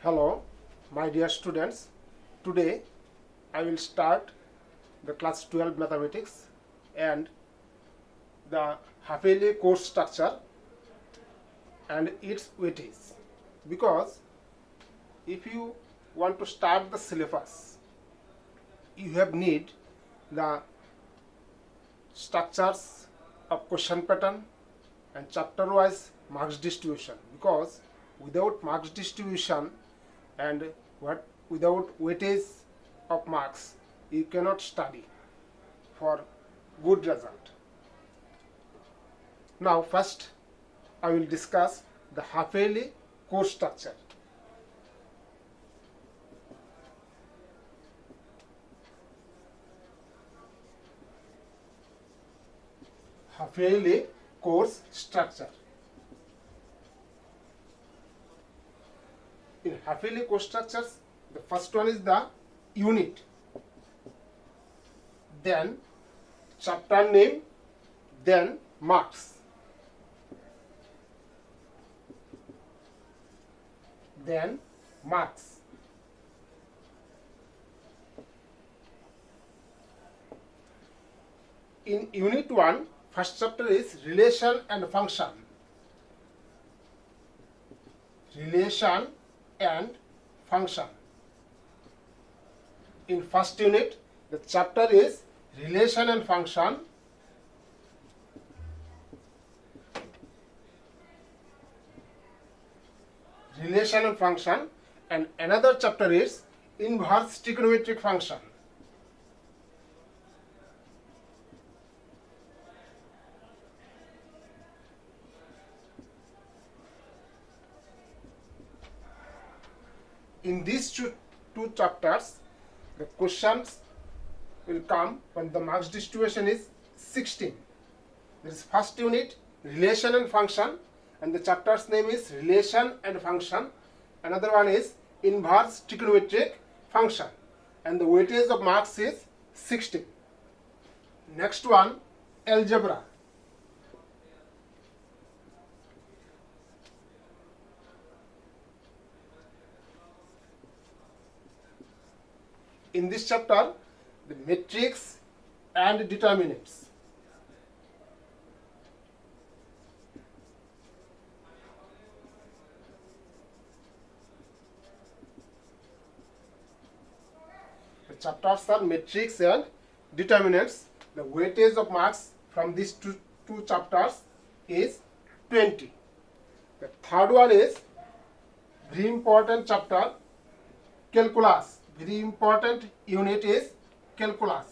Hello, my dear students. Today I will start the class 12 mathematics and the half-yearly course structure and its weightage. Because if you want to start the syllabus, you have need the structures of question pattern and chapter wise marks distribution, because without marks distribution and without weightage of marks you cannot study for good result. Now first I will discuss the half-yearly course structure. Half-yearly course structure. In half-yearly course structures, the first one is the unit, then chapter name, then marks, then marks. In unit 1, first chapter is relation and function. Relation and function. In first unit, the chapter is relation and function. Relation and function, and another chapter is inverse trigonometric function. In these two chapters, the questions will come when the marks distribution is 16. This is first unit, relation and function, and the chapter's name is relation and function. Another one is inverse trigonometric function, and the weightage of marks is 16. Next one, algebra. In this chapter, the matrix and determinants. The chapters are matrix and determinants. The weightage of marks from these two chapters is 20. The third one is very important chapter, calculus. Very important unit is calculus.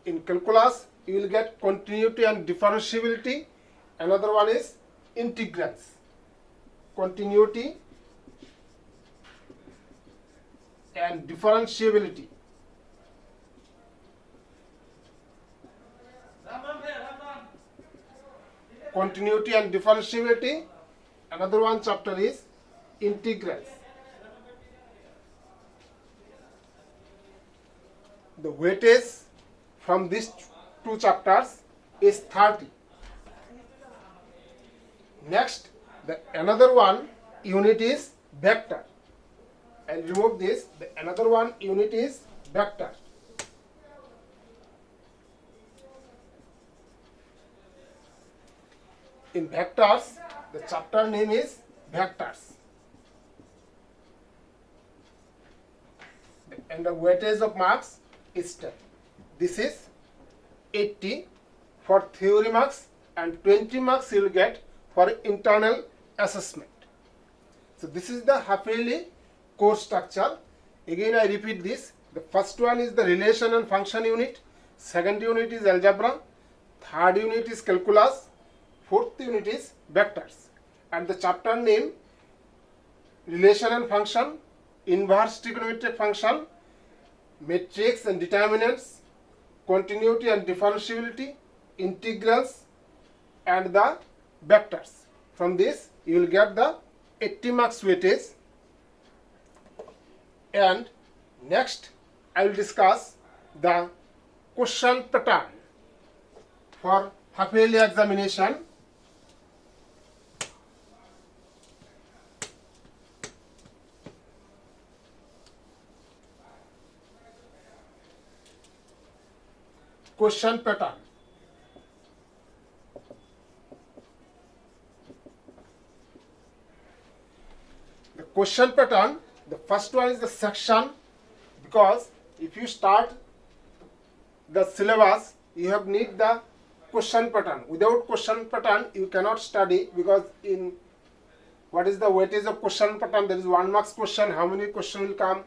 In calculus, you will get continuity and differentiability. Another one is integrals. Continuity and differentiability. Continuity and differentiability. Another one chapter is integrals. The weightage from these two chapters is 30. Next, another one unit is vector. I'll remove this. Another one unit is vector. In vectors, the chapter name is vectors. And the weightage of marks is 10. This is 80 for theory marks, and 20 marks you will get for internal assessment. So this is the half-yearly course structure. Again I repeat this. The first one is the relation and function unit. Second unit is algebra. Third unit is calculus. Fourth unit is vectors, and the chapter name relation and function, inverse trigonometric function, matrix and determinants, continuity and differentiability, integrals, and the vectors. From this you will get the 80 marks weightage. And next I will discuss the question pattern for half yearly examination, question pattern. The question pattern, the first one is the section, because if you start the syllabus, you have need the question pattern. Without question pattern, you cannot study, because in what is the weightage of question pattern? There is 1 marks question. How many question will come?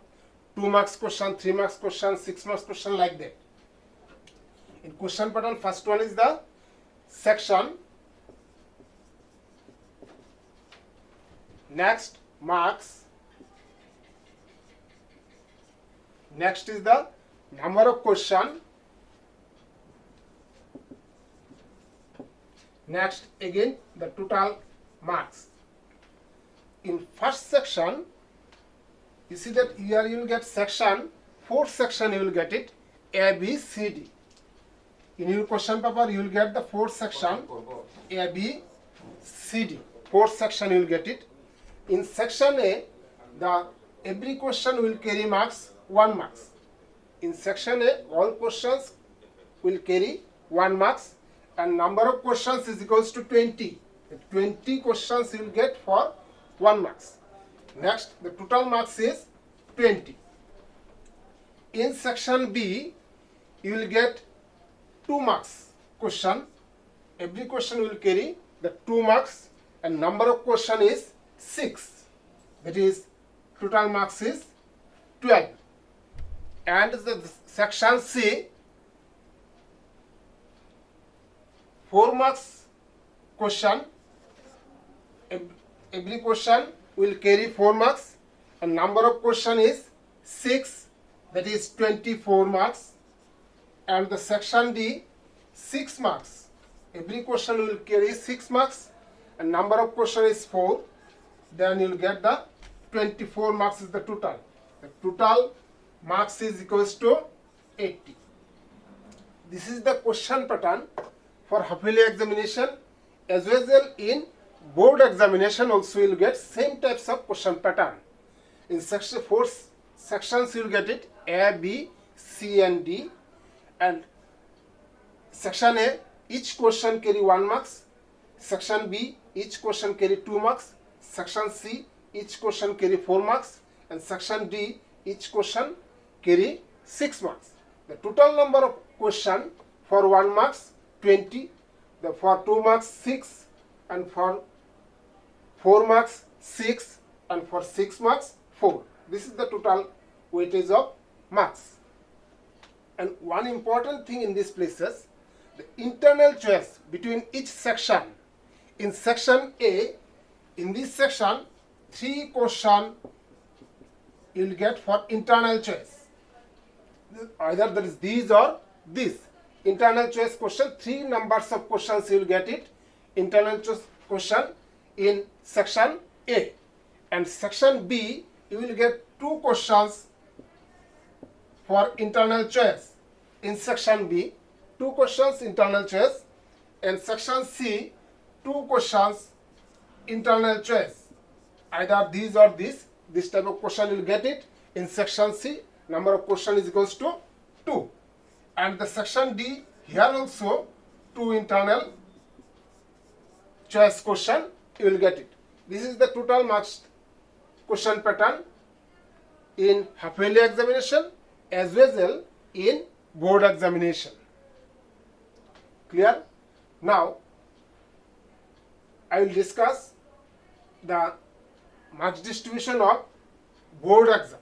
2 marks question, 3 marks question, 6 marks question, like that. In question pattern, first one is the section. Next, marks. Next is the number of question. Next, again, the total marks. In first section, you see that here you will get section, 4 section you will get it, A, B, C, D. In your question paper, you will get the 4 section, A, B, C, D. 4 section you will get it. In section A, every question will carry marks, 1 marks. In section A, all questions will carry 1 marks, and number of questions is equals to 20. 20 questions you will get for 1 marks. Next, the total marks is 20. In section B, you will get 2 marks question. Every question will carry the 2 marks, and number of question is 6. That is, total marks is 12. And the section C, 4 marks question. Every question will carry 4 marks, and number of question is 6. That is 24 marks. And the section D, 6 marks. Every question will carry 6 marks, and number of question is 4. Then you will get the 24 marks is the total. The total marks is equals to 80. This is the question pattern for half-yearly examination, as well as in board examination also you will get same types of question pattern. In section 4 sections you will get it, A, B, C and D. And section A, each question carry 1 marks. Section B, each question carry 2 marks. Section C, each question carry 4 marks. And section D, each question carry 6 marks. The total number of question for 1 marks 20, for 2 marks 6, and for 4 marks 6, and for 6 marks 4. This is the total weightage of marks. And one important thing in these places, the internal choice between each section. In section A, in this section, 3 questions you will get for internal choice. Either there is these or this. Internal choice question, 3 numbers of questions you will get it. Internal choice question in section A. And section B, you will get 2 questions for internal choice. In section B, 2 questions internal choice. And section C, 2 questions internal choice. Either these or this. This type of question you will get it. In section C, number of question is equals to 2. And the section D, here also 2 internal choice question you will get it. This is the total marks question pattern in half-yearly examination as well as in board examination. Clear? Now, I will discuss the marks distribution of board exam.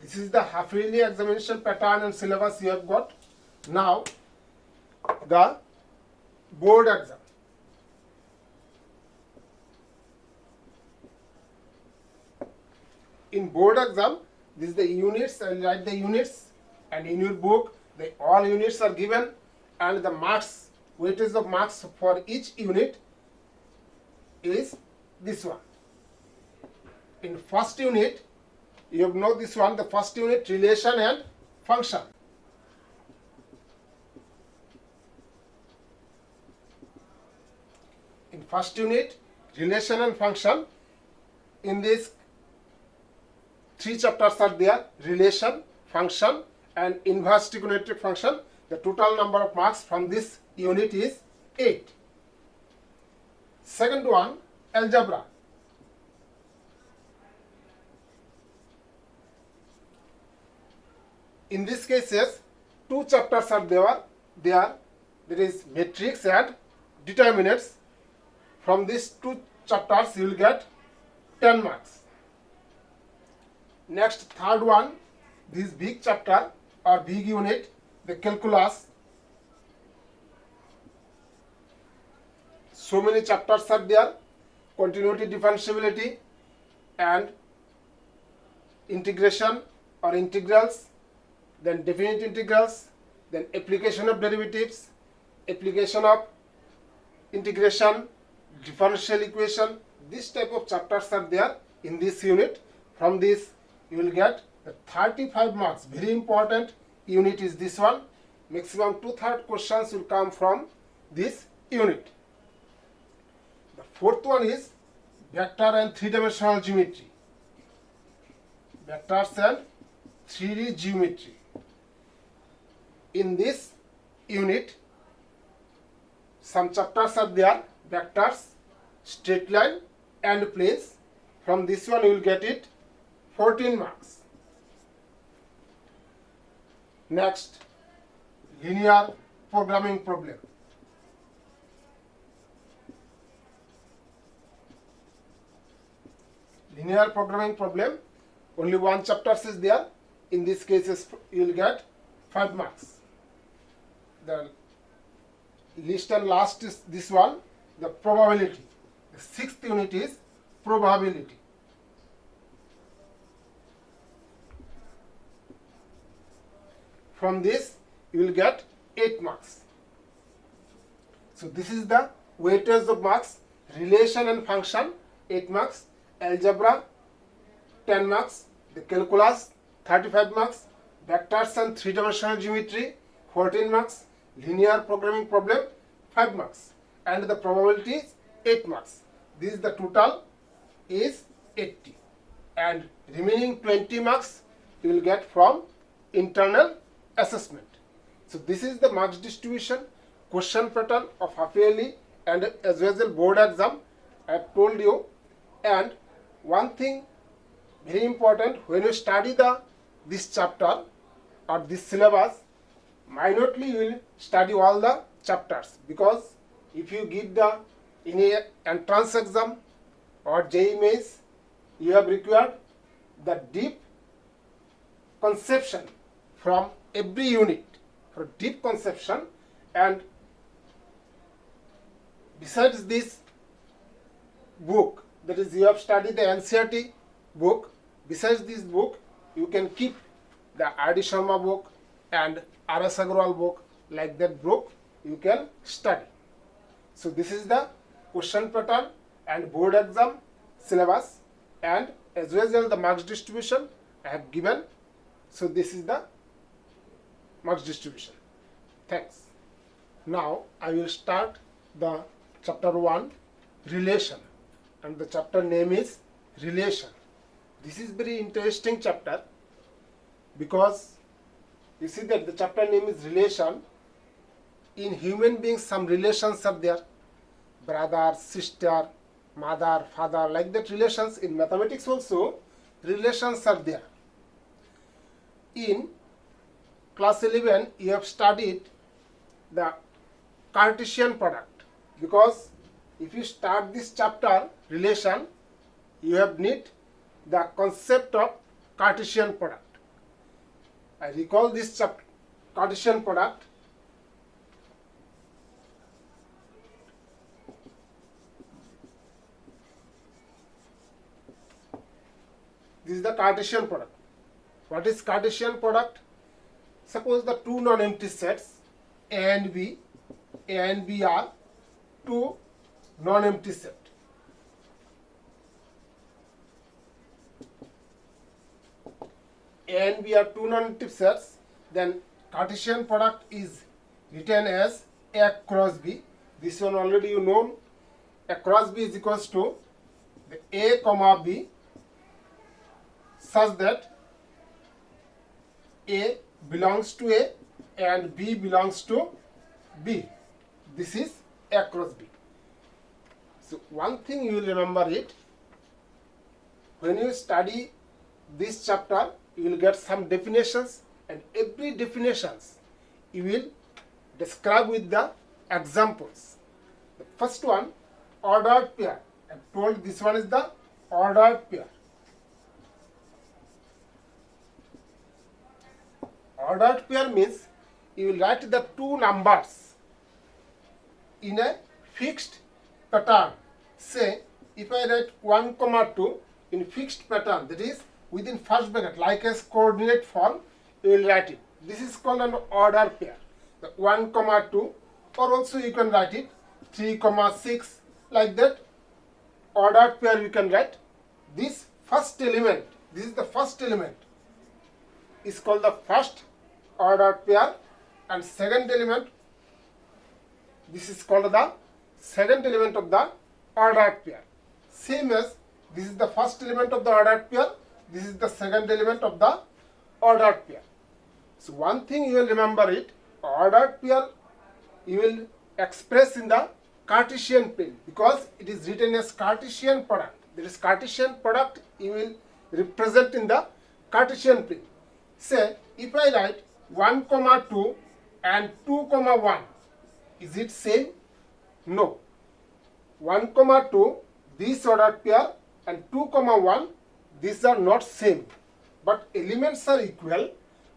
This is the half-yearly examination pattern and syllabus you have got. Now, the board exam. In board exam, this is the units. I will write the units, and in your book, all units are given, and the marks, weightage of marks for each unit is this one. In first unit, You have know this one, the first unit, relation and function. In first unit, relation and function, in this 3 chapters are there: relation, function and inverse trigonometric function. The total number of marks from this unit is 8. Second one, algebra. In this cases, 2 chapters are there. There is matrix and determinants. From these 2 chapters you will get 10 marks. Next, third one, this big chapter or big unit, the calculus. So many chapters are there: continuity, differentiability and integration or integrals, then definite integrals, then application of derivatives, application of integration, differential equation. This type of chapters are there in this unit. From this you will get the 35 marks. Very important unit is this one. Maximum 2/3 questions will come from this unit. The fourth one is vector and 3-dimensional geometry. Vectors and 3D geometry. In this unit, some chapters are there: vectors, straight line and planes. From this one you will get it 14 marks. Next, linear programming problem. Linear programming problem, only 1 chapter is there. In this case you will get 5 marks. The least and last is this one, the probability. The 6th unit is probability. From this you will get 8 marks. So this is the weightage of marks. Relation and function 8 marks, algebra 10 marks, the calculus 35 marks, vectors and 3-dimensional geometry 14 marks, linear programming problem 5 marks, and the probability is 8 marks. This is the total is 80, and remaining 20 marks you will get from internal assessment. So this is the marks distribution, question pattern of half yearly and as well as board exam. I have told you. And one thing very important, when you study this chapter or this syllabus, minutely you will study all the chapters, because if you give the in a entrance exam or JEE Mains, you have required the deep conception from every unit, for deep conception. And besides this book, that is, you have studied the NCERT book. Besides this book, you can keep the R.D. Sharma book and R.S. Agarwal book. Like that book you can study. So this is the question pattern and board exam syllabus, and as well as the marks distribution I have given. So this is the marks distribution. Thanks. Now I will start the chapter 1, relation, and the chapter name is relation. This is very interesting chapter, because you see that the chapter name is relation. In human beings some relations are there: brother, sister, mother, father, like that relations. In mathematics also relations are there. In class 11 you have studied the Cartesian product, because if you start this chapter relation, you have need the concept of Cartesian product. I recall this chapter, Cartesian product. This is the Cartesian product. What is Cartesian product? Suppose the two non-empty sets A and B are two non-empty sets. A and B are two non-negative sets, then Cartesian product is written as A cross B. This one already you know. A cross B is equals to the A comma B, such that A belongs to A and B belongs to B. This is A cross B. So one thing you will remember it, when you study this chapter, you will get some definitions, and every definitions you will describe with the examples. The first one, ordered pair. I told this one is the ordered pair. Ordered pair means you will write the two numbers in a fixed pattern. Say, if I write 1, 2 in fixed pattern, that is within first bracket, like as coordinate form, you will write it. This is called an ordered pair. The 1, 2, or also you can write it 3, 6, like that. Ordered pair you can write. This first element, this is the first element, is called the first ordered pair, and second element, this is called the second element of the ordered pair. Same as this is the first element of the ordered pair, this is the second element of the ordered pair. So one thing you will remember it, ordered pair you will express in the Cartesian plane, because it is written as Cartesian product. That is Cartesian product you will represent in the Cartesian plane. Say, if I write 1, 2 and 2, 1, is it same? No. 1, 2, this ordered pair, and 2, 1, these are not same. But elements are equal,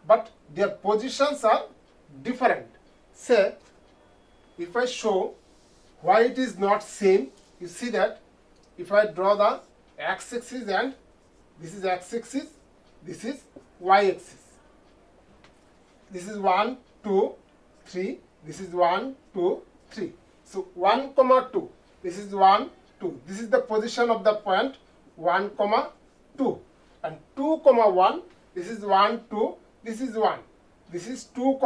but their positions are different. Say, if I show why it is not same, you see that if I draw the x-axis, and this is x-axis, this is y-axis. This is 1, 2, 3, this is 1, 2, 3. So 1, 2, this is 1, 2. This is the position of the point 1, 2. And 2, 1, this is 1, 2, this is 1. This is 2,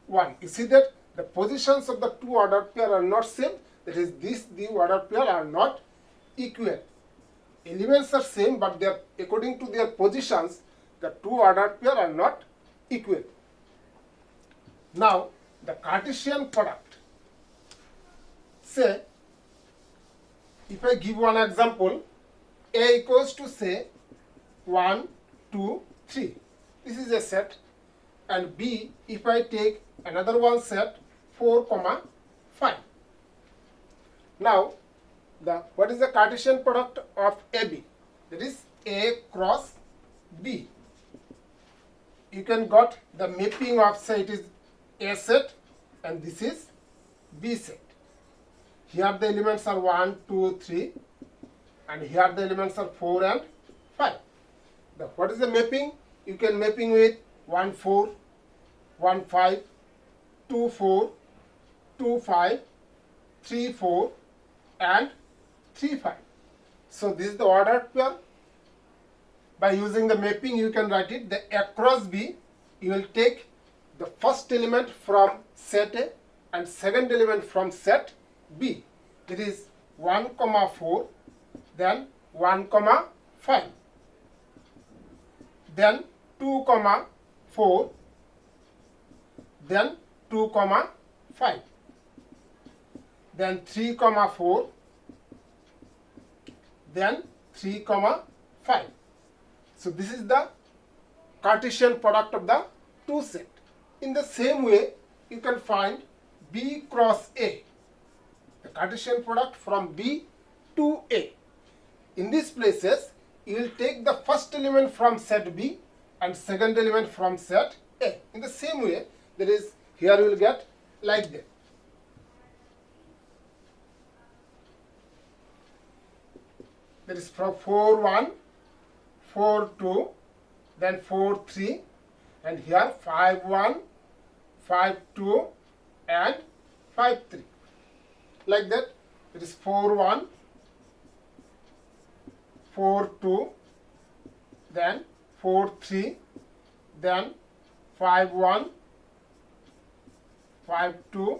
1. You see that the positions of the two ordered pair are not same. That is, the ordered pair are not equal. Elements are same, but they are, according to their positions, the two ordered pair are not equal. Now, the Cartesian product. Say, if I give one example, A equals to, say, 1, 2, 3. This is a set. And B, if I take another one set, 4, 5. Now, what is the Cartesian product of AB? That is A cross B. You can got the mapping of, say, it is A set and this is B set. Here the elements are 1, 2, 3, and here the elements are 4 and 5. What is the mapping? You can mapping with 1, 4, 1, 5, 2, 4, 2, 5, 3, 4, and 3, 5. So this is the ordered pair. By using the mapping, you can write it. The A cross B, you will take the first element from set A and second element from set B. It is 1, 4, then 1, 5, then 2, 4, then 2, 5, then 3, 4, then 3, 5. So this is the Cartesian product of the two set. In the same way, you can find B cross A, the Cartesian product from B to A. In these places, you will take the first element from set B and second element from set A. In the same way, that is, here you will get like that. That is from 4, 1, 4, 2, then 4, 3, and here 5, 1, 5, 2, and 5, 3. Like that, it is 4, 1, 4, 2, then 4, 3, then 5 1, 5 2,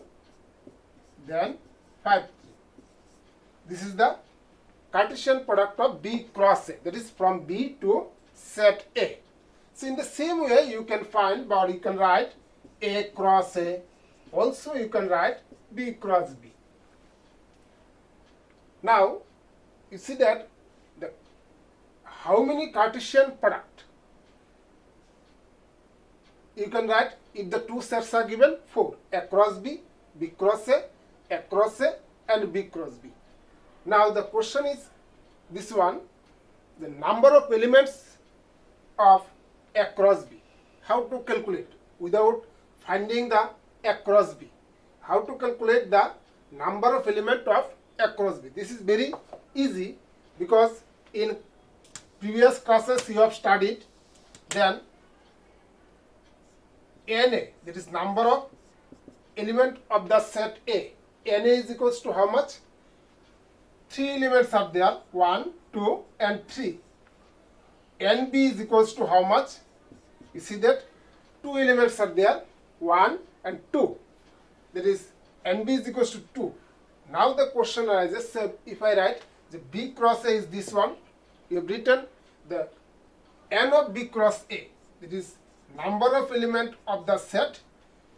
then 5 3. This is the Cartesian product of B cross A, that is from B to set A. So in the same way you can find, or you can write A cross A, also you can write B cross B. Now you see that how many Cartesian product you can write if the two sets are given? 4. A cross B, B cross A cross A, and B cross B. Now the question is this one, the number of elements of A cross B. How to calculate without finding the A cross B? How to calculate the number of element of A cross B? This is very easy, because in previous classes you have studied. Then Na, that is number of element of the set A. Na is equals to how much? 3 elements are there, 1, 2 and 3. Nb is equals to how much? You see that 2 elements are there, 1 and 2. That is Nb is equals to 2. Now the question arises, so if I write the B cross A is this one, you have written the N of B cross A, that is number of element of the set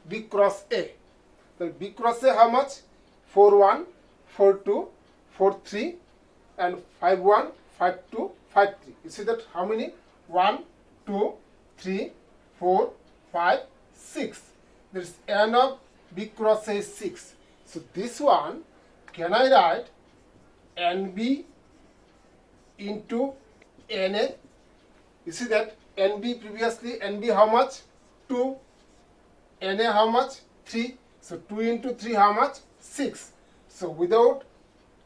B cross A. So B cross A how much? 4 1, 4 2, 4 3 and 5 1, 5 2, 5 3. You see that how many? 1, 2, 3, 4, 5, 6. There is N of B cross A is 6. So this one, can I write NB into NA? You see that NB previously, NB how much? 2. NA how much? 3. So 2 into 3 how much? 6. So without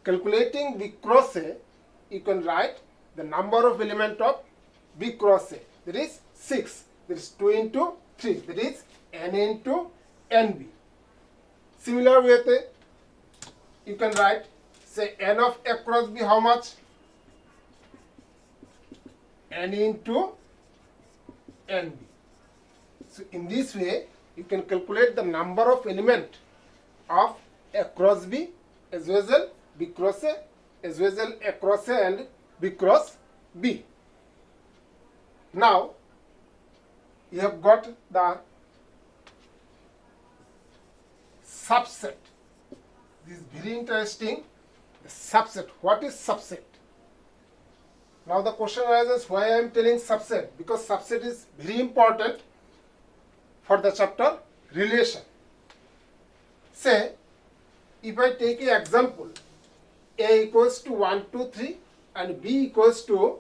calculating B cross A, you can write the number of element of B cross A. That is 6. That is 2 into 3. That is N into NB. Similar way, you can write, say, N of A cross B how much? N into NB. So in this way, you can calculate the number of element of A cross B as well as B cross A, as well as A cross A and B cross B. Now, you have got the subset. This is very interesting. The subset. What is subset? Now the question arises, why I am telling subset? Because subset is very important for the chapter relation. Say, if I take an example, A equals to 1, 2, 3 and B equals to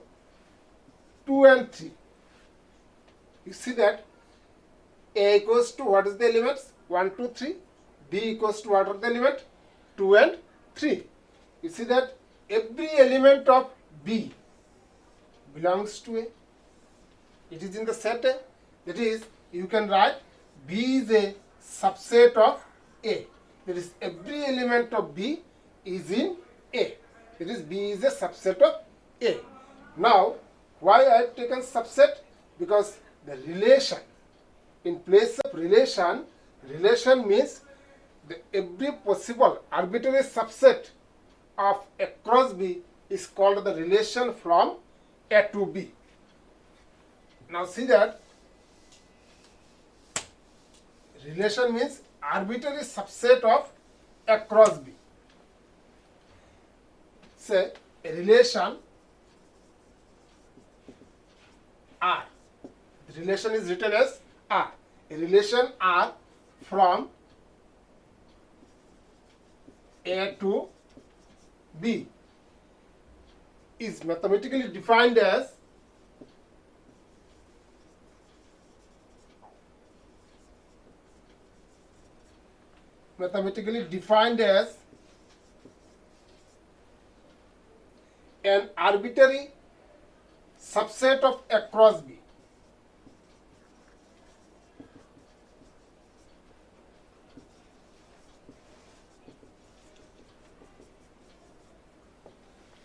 2 and 3. You see that A equals to what is the elements? 1, 2, 3. B equals to what are the element? 2 and 3. You see that every element of B belongs to A. It is in the set A. That is, you can write B is a subset of A. That is, every element of B is in A. That is, B is a subset of A. Now, why I have taken subset? Because the relation, in place of relation, relation means the every possible arbitrary subset of A cross B is called the relation from A to B. Now see that relation means arbitrary subset of A cross B. Say a relation R. The relation is written as R. A relation R from A to B is mathematically defined as an arbitrary subset of A cross B.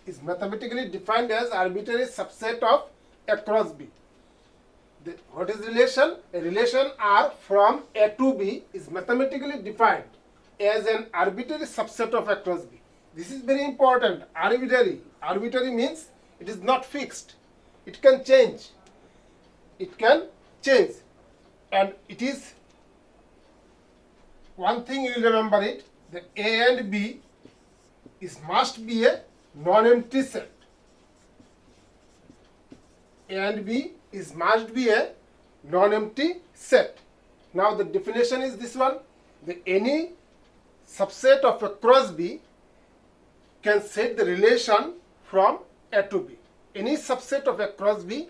Is mathematically defined as arbitrary subset of A cross B. What is relation? A relation R from A to B is mathematically defined as an arbitrary subset of A cross B. This is very important. Arbitrary. Arbitrary means it is not fixed. It can change. It can change. And it is one thing you will remember it, that A and B must be a non-empty set. A and B must be a non-empty set. Now the definition is this one. Any subset of A cross B can set the relation from A to B. Any subset of A cross B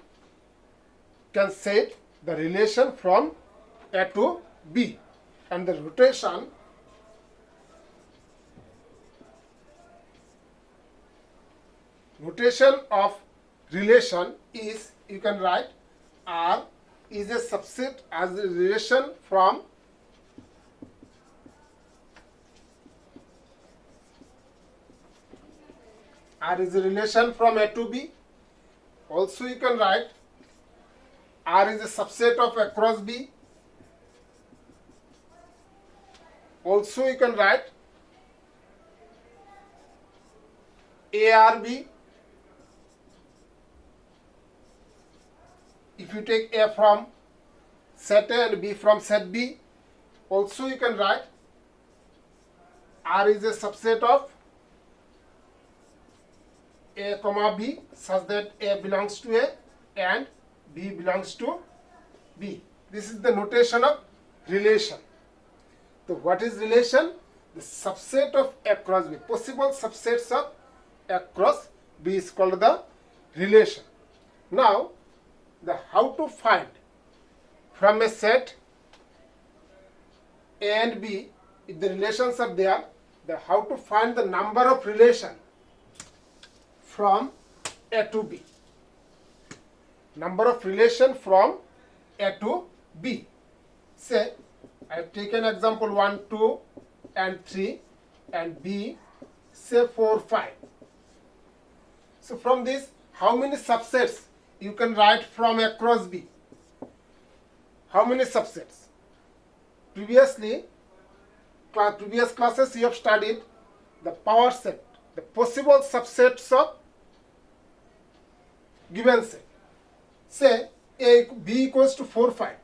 can set the relation from A to B. And the rotation of relation is, you can write, R is a subset as a relation from R is a relation from A to B. Also you can write R is a subset of A cross B. Also you can write ARB. If you take A from set A and B from set B, also you can write R is a subset of A comma B such that A belongs to A and B belongs to B. This is the notation of relation. So what is relation? The subset of A cross B. Possible subsets of A cross B is called the relation. Now, how to find from a set A and B, if the relations are there, how to find the number of relation from A to B. Number of relation from A to B. Say, I have taken example 1, 2 and 3 and B, say 4, 5. So from this, how many subsets you can write from A cross B? How many subsets? Previous classes you have studied the power set, the possible subsets of given set. Say B equals to 4, 5.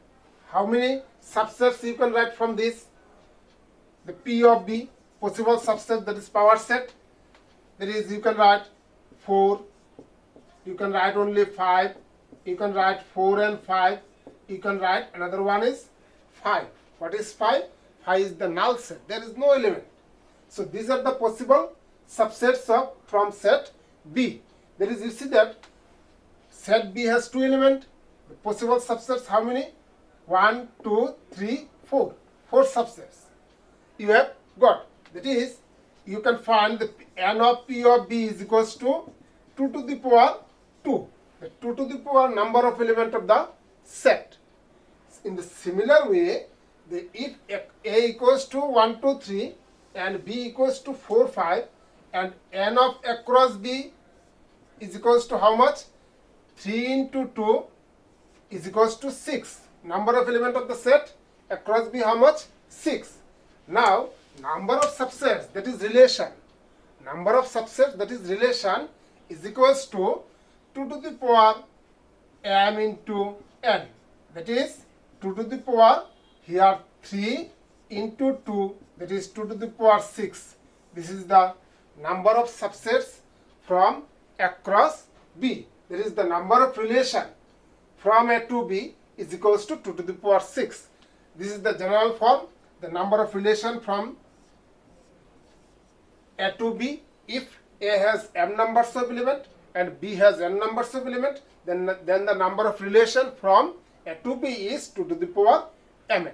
How many subsets you can write from this? The P of B, possible subset, that is power set. That is, you can write 4, you can write only 5, you can write 4 and 5, you can write another one is 5. What is 5? 5 is the null set. There is no element. So these are the possible subsets of from set B. That is, you see that set B has 2 elements. The possible subsets, how many? 1, 2, 3, 4. 4 subsets you have got. That is, you can find the n of P of B is equals to 2 to the power 2. The 2 to the power number of element of the set. In the similar way, if A equals to 1, 2, 3 and B equals to 4, 5 and n of A cross B is equals to how much? 3 into 2 is equals to 6. Number of element of the set A cross B how much? 6. Now number of subsets, that is relation. Number of subsets, that is relation, is equals to 2 to the power m into n. That is 2 to the power here 3 into 2, that is 2 to the power 6. This is the number of subsets from A cross B. That is the number of relation from A to B is equals to 2 to the power 6. This is the general form, the number of relation from A to B. If A has m numbers of element and B has n numbers of element, then the number of relation from A to B is 2 to the power mn.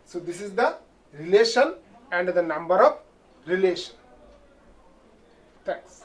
So this is the relation and the number of relation. Thanks.